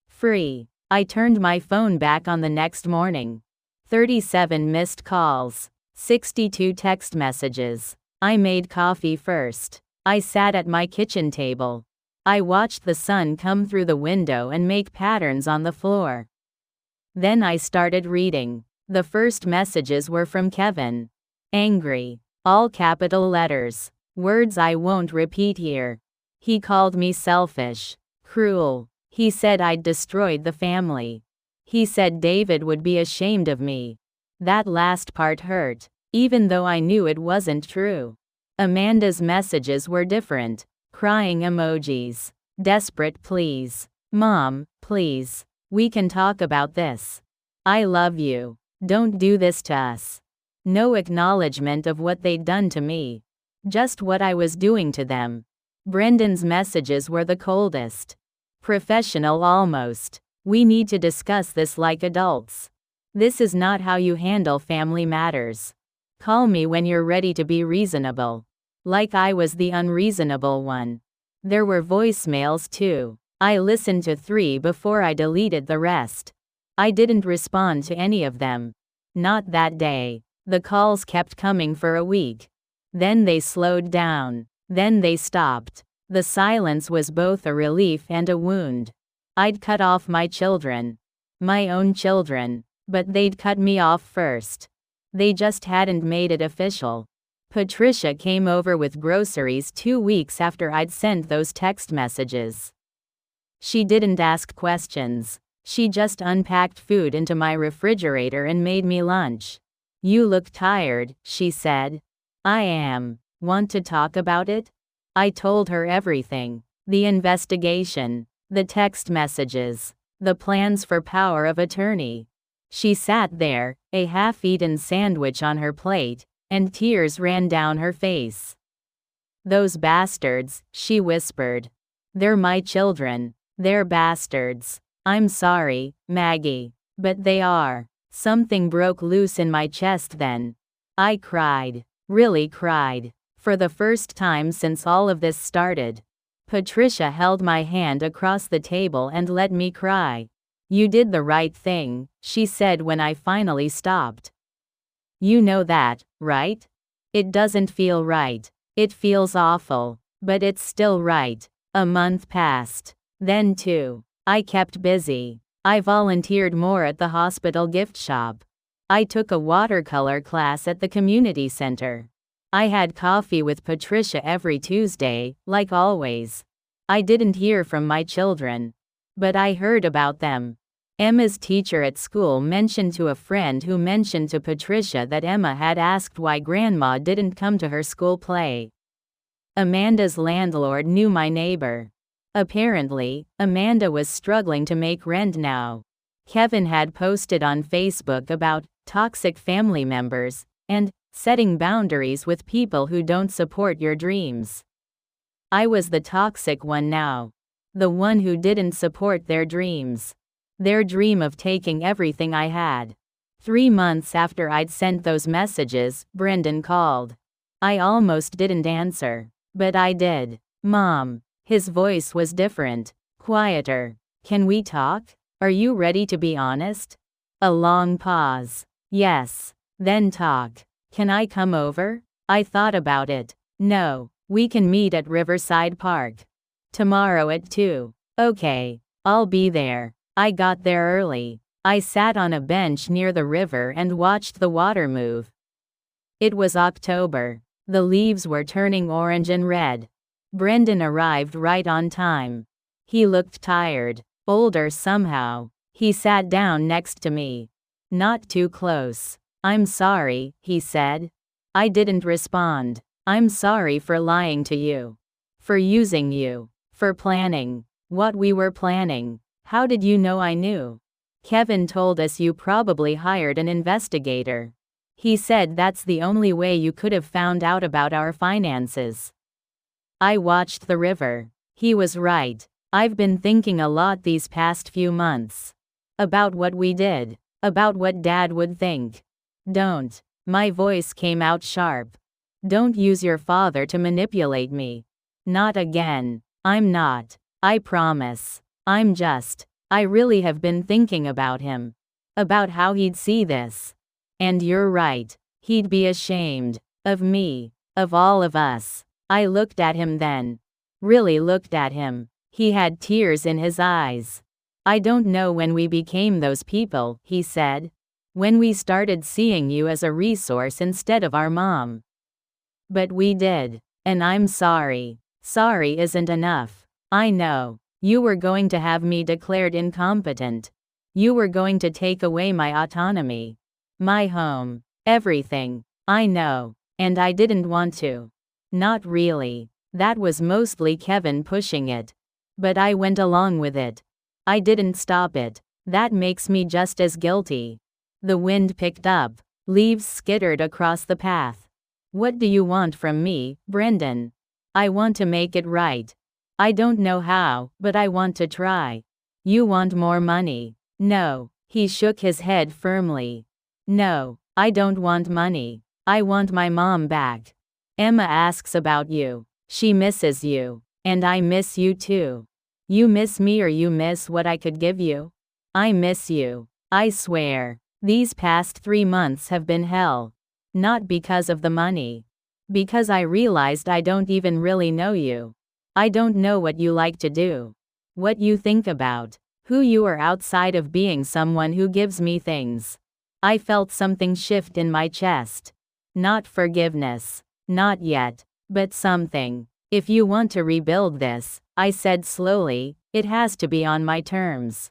Free. I turned my phone back on the next morning. 37 missed calls. 62 text messages. I made coffee first. I sat at my kitchen table. I watched the sun come through the window and make patterns on the floor. Then I started reading. The first messages were from Kevin. Angry. All capital letters. Words I won't repeat here. He called me selfish. Cruel. He said I'd destroyed the family. He said David would be ashamed of me. That last part hurt, even though I knew it wasn't true. Amanda's messages were different. Crying emojis. Desperate pleas. Mom, please. We can talk about this. I love you. Don't do this to us. No acknowledgement of what they'd done to me. Just what I was doing to them. Brendan's messages were the coldest. Professional almost. We need to discuss this like adults. This is not how you handle family matters. Call me when you're ready to be reasonable. Like I was the unreasonable one. There were voicemails too. I listened to 3 before I deleted the rest. I didn't respond to any of them. Not that day. The calls kept coming for a week. Then they slowed down. Then they stopped. The silence was both a relief and a wound. I'd cut off my children. My own children. But they'd cut me off first. They just hadn't made it official. Patricia came over with groceries 2 weeks after I'd sent those text messages. She didn't ask questions. She just unpacked food into my refrigerator and made me lunch. You look tired, she said. I am. Want to talk about it? I told her everything. The investigation. The text messages. The plans for power of attorney. She sat there, a half-eaten sandwich on her plate, and tears ran down her face. Those bastards, she whispered. They're my children. They're bastards. I'm sorry, Maggie. But they are. Something broke loose in my chest then. I cried. Really cried. For the first time since all of this started. Patricia held my hand across the table and let me cry. You did the right thing, she said when I finally stopped. You know that, right? It doesn't feel right. It feels awful. But it's still right. A month passed. Then too. I kept busy. I volunteered more at the hospital gift shop. I took a watercolor class at the community center. I had coffee with Patricia every Tuesday, like always. I didn't hear from my children. But I heard about them. Emma's teacher at school mentioned to a friend who mentioned to Patricia that Emma had asked why Grandma didn't come to her school play. Amanda's landlord knew my neighbor. Apparently, Amanda was struggling to make rent now. Kevin had posted on Facebook about toxic family members and setting boundaries with people who don't support your dreams. I was the toxic one now. The one who didn't support their dreams. Their dream of taking everything I had. 3 months after I'd sent those messages, Brendan called. I almost didn't answer. But I did. Mom. His voice was different. Quieter. Can we talk? Are you ready to be honest? A long pause. Yes. Then talk. Can I come over? I thought about it. No. We can meet at Riverside Park. Tomorrow at 2. Okay. I'll be there. I got there early. I sat on a bench near the river and watched the water move. It was October. The leaves were turning orange and red. Brendan arrived right on time. He looked tired, older somehow. He sat down next to me. Not too close. I'm sorry, he said. I didn't respond. I'm sorry for lying to you. For using you. For planning. What we were planning. How did you know I knew? Kevin told us you probably hired an investigator. He said that's the only way you could have found out about our finances. I watched the river. He was right. I've been thinking a lot these past few months. About what we did. About what Dad would think. Don't. My voice came out sharp. Don't use your father to manipulate me. Not again. I'm not. I promise. I really have been thinking about him. About how he'd see this. And you're right. He'd be ashamed. Of me. Of all of us. I looked at him then. Really looked at him. He had tears in his eyes. I don't know when we became those people, he said. When we started seeing you as a resource instead of our mom. But we did. And I'm sorry. Sorry isn't enough. I know. You were going to have me declared incompetent. You were going to take away my autonomy. My home. Everything. I know. And I didn't want to. Not really. That was mostly Kevin pushing it. But I went along with it. I didn't stop it. That makes me just as guilty. The wind picked up. Leaves skittered across the path. What do you want from me, Brendan? I want to make it right. I don't know how, but I want to try. You want more money? No. He shook his head firmly. No, I don't want money. I want my mom back. Emma asks about you. She misses you. And I miss you too. You miss me or you miss what I could give you? I miss you. I swear. These past 3 months have been hell. Not because of the money. Because I realized I don't even really know you. I don't know what you like to do. What you think about. Who you are outside of being someone who gives me things. I felt something shift in my chest. Not forgiveness. Not yet. But something. If you want to rebuild this, I said slowly, it has to be on my terms.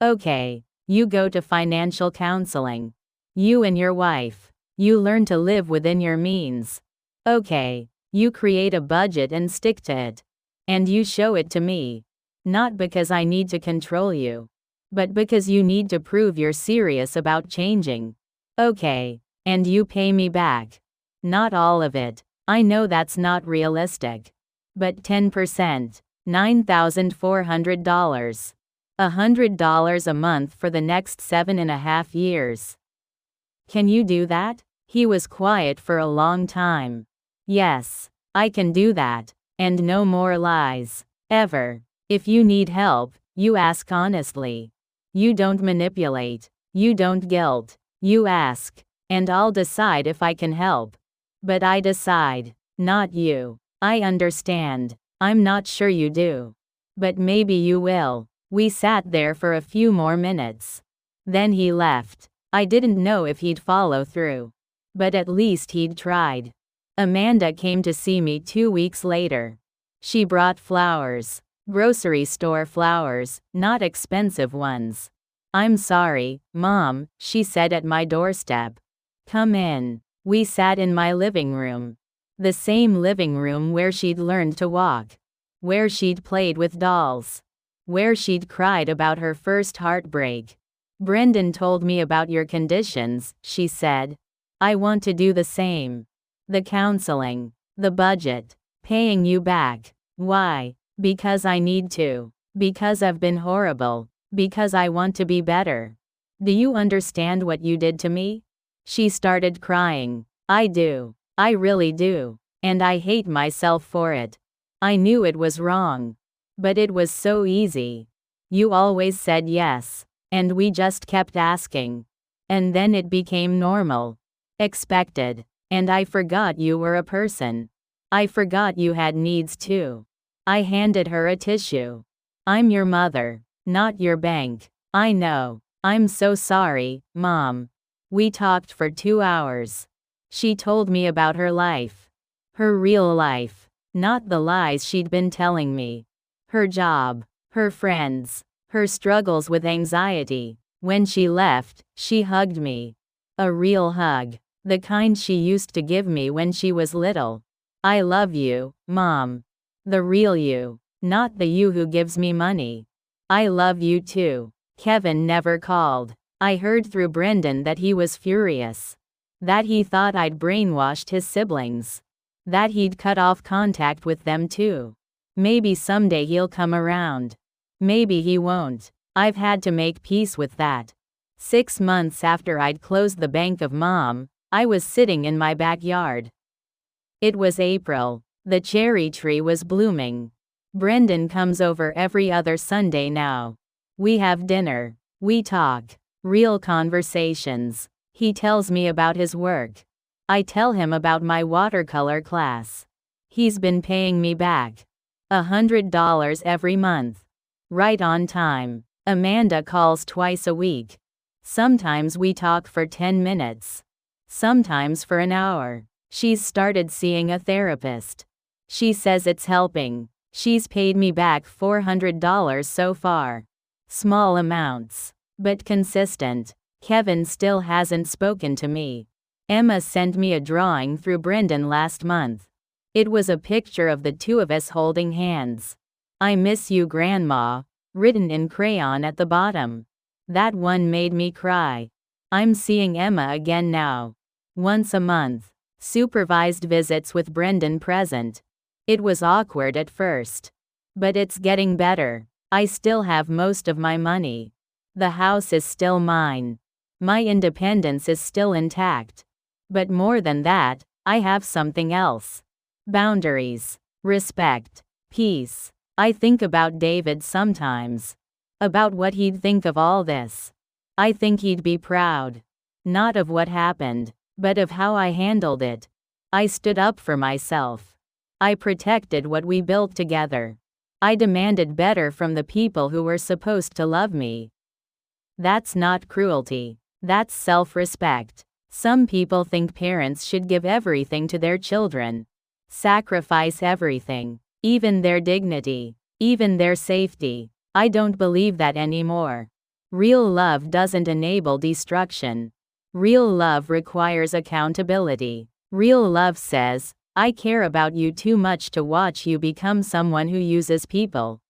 Okay. You go to financial counseling. You and your wife. You learn to live within your means. Okay. You create a budget and stick to it. And you show it to me. Not because I need to control you. But because you need to prove you're serious about changing. Okay. And you pay me back. Not all of it. I know that's not realistic. But 10%. $9,400. $100 a month for the next 7.5 years. Can you do that? He was quiet for a long time. Yes, I can do that. And no more lies. Ever. If you need help, you ask honestly. You don't manipulate. You don't guilt. You ask. And I'll decide if I can help. But I decide. Not you. I understand. I'm not sure you do. But maybe you will. We sat there for a few more minutes. Then he left. I didn't know if he'd follow through. But at least he'd tried. Amanda came to see me 2 weeks later. She brought flowers. Grocery store flowers, not expensive ones. I'm sorry, Mom, she said at my doorstep. Come in. We sat in my living room. The same living room where she'd learned to walk. Where she'd played with dolls. Where she'd cried about her first heartbreak. Brendan told me about your conditions, she said. I want to do the same. The counseling. The budget. Paying you back. Why? Because I need to. Because I've been horrible. Because I want to be better. Do you understand what you did to me? She started crying. I do. I really do. And I hate myself for it. I knew it was wrong. But it was so easy. You always said yes. And we just kept asking. And then it became normal. Expected. And I forgot you were a person. I forgot you had needs too. I handed her a tissue. I'm your mother, not your bank. I know. I'm so sorry, Mom. We talked for 2 hours. She told me about her life. Her real life. Not the lies she'd been telling me. Her job. Her friends. Her struggles with anxiety. When she left, she hugged me. A real hug. The kind she used to give me when she was little. I love you, Mom. The real you. Not the you who gives me money. I love you too. Kevin never called. I heard through Brendan that he was furious. That he thought I'd brainwashed his siblings. That he'd cut off contact with them too. Maybe someday he'll come around. Maybe he won't. I've had to make peace with that. 6 months after I'd closed the bank of Mom, I was sitting in my backyard. It was April. The cherry tree was blooming. Brendan comes over every other Sunday now. We have dinner. We talk. Real conversations. He tells me about his work. I tell him about my watercolor class. He's been paying me back. $100 every month. Right on time. Amanda calls twice a week. Sometimes we talk for 10 minutes. Sometimes for an hour. She's started seeing a therapist. She says it's helping. She's paid me back $400 so far. Small amounts. But consistent. Kevin still hasn't spoken to me. Emma sent me a drawing through Brendan last month. It was a picture of the two of us holding hands. I miss you, Grandma, written in crayon at the bottom. That one made me cry. I'm seeing Emma again now. Once a month. Supervised visits with Brendan present. It was awkward at first. But it's getting better. I still have most of my money. The house is still mine. My independence is still intact. But more than that, I have something else. Boundaries. Respect. Peace. I think about David sometimes. About what he'd think of all this. I think he'd be proud. Not of what happened, but of how I handled it. I stood up for myself. I protected what we built together. I demanded better from the people who were supposed to love me. That's not cruelty. That's self-respect. Some people think parents should give everything to their children. Sacrifice everything. Even their dignity. Even their safety. I don't believe that anymore. Real love doesn't enable destruction. Real love requires accountability. Real love says, I care about you too much to watch you become someone who uses people.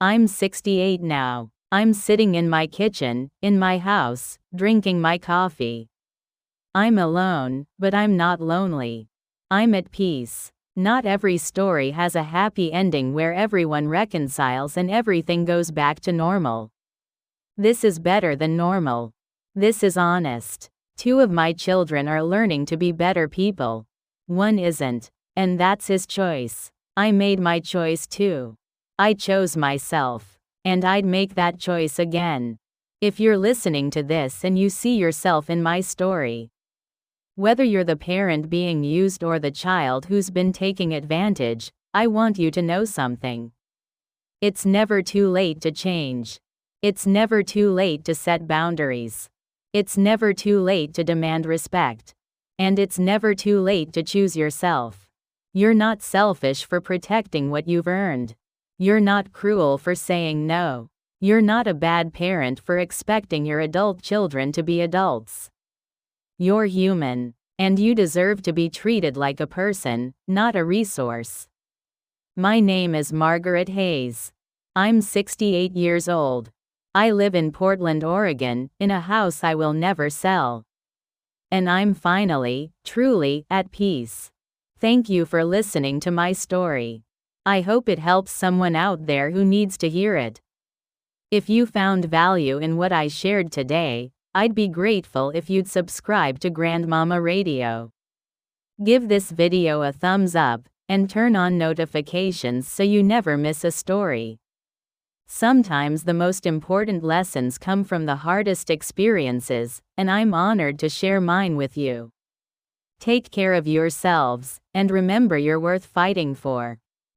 I'm 68 now. I'm sitting in my kitchen, in my house, drinking my coffee. I'm alone, but I'm not lonely. I'm at peace. Not every story has a happy ending where everyone reconciles and everything goes back to normal. This is better than normal. This is honest. 2 of my children are learning to be better people. 1 isn't. And that's his choice. I made my choice too. I chose myself. And I'd make that choice again. If you're listening to this and you see yourself in my story, whether you're the parent being used or the child who's been taking advantage, I want you to know something. It's never too late to change. It's never too late to set boundaries. It's never too late to demand respect. And it's never too late to choose yourself. You're not selfish for protecting what you've earned. You're not cruel for saying no. You're not a bad parent for expecting your adult children to be adults. You're human, and you deserve to be treated like a person, not a resource. My name is Margaret Hayes. I'm 68 years old. I live in Portland, Oregon, in a house I will never sell. And I'm finally, truly, at peace. Thank you for listening to my story. I hope it helps someone out there who needs to hear it. If you found value in what I shared today, I'd be grateful if you'd subscribe to Grandmama Radio. Give this video a thumbs up, and turn on notifications so you never miss a story. Sometimes the most important lessons come from the hardest experiences, and I'm honored to share mine with you. Take care of yourselves, and remember you're worth fighting for.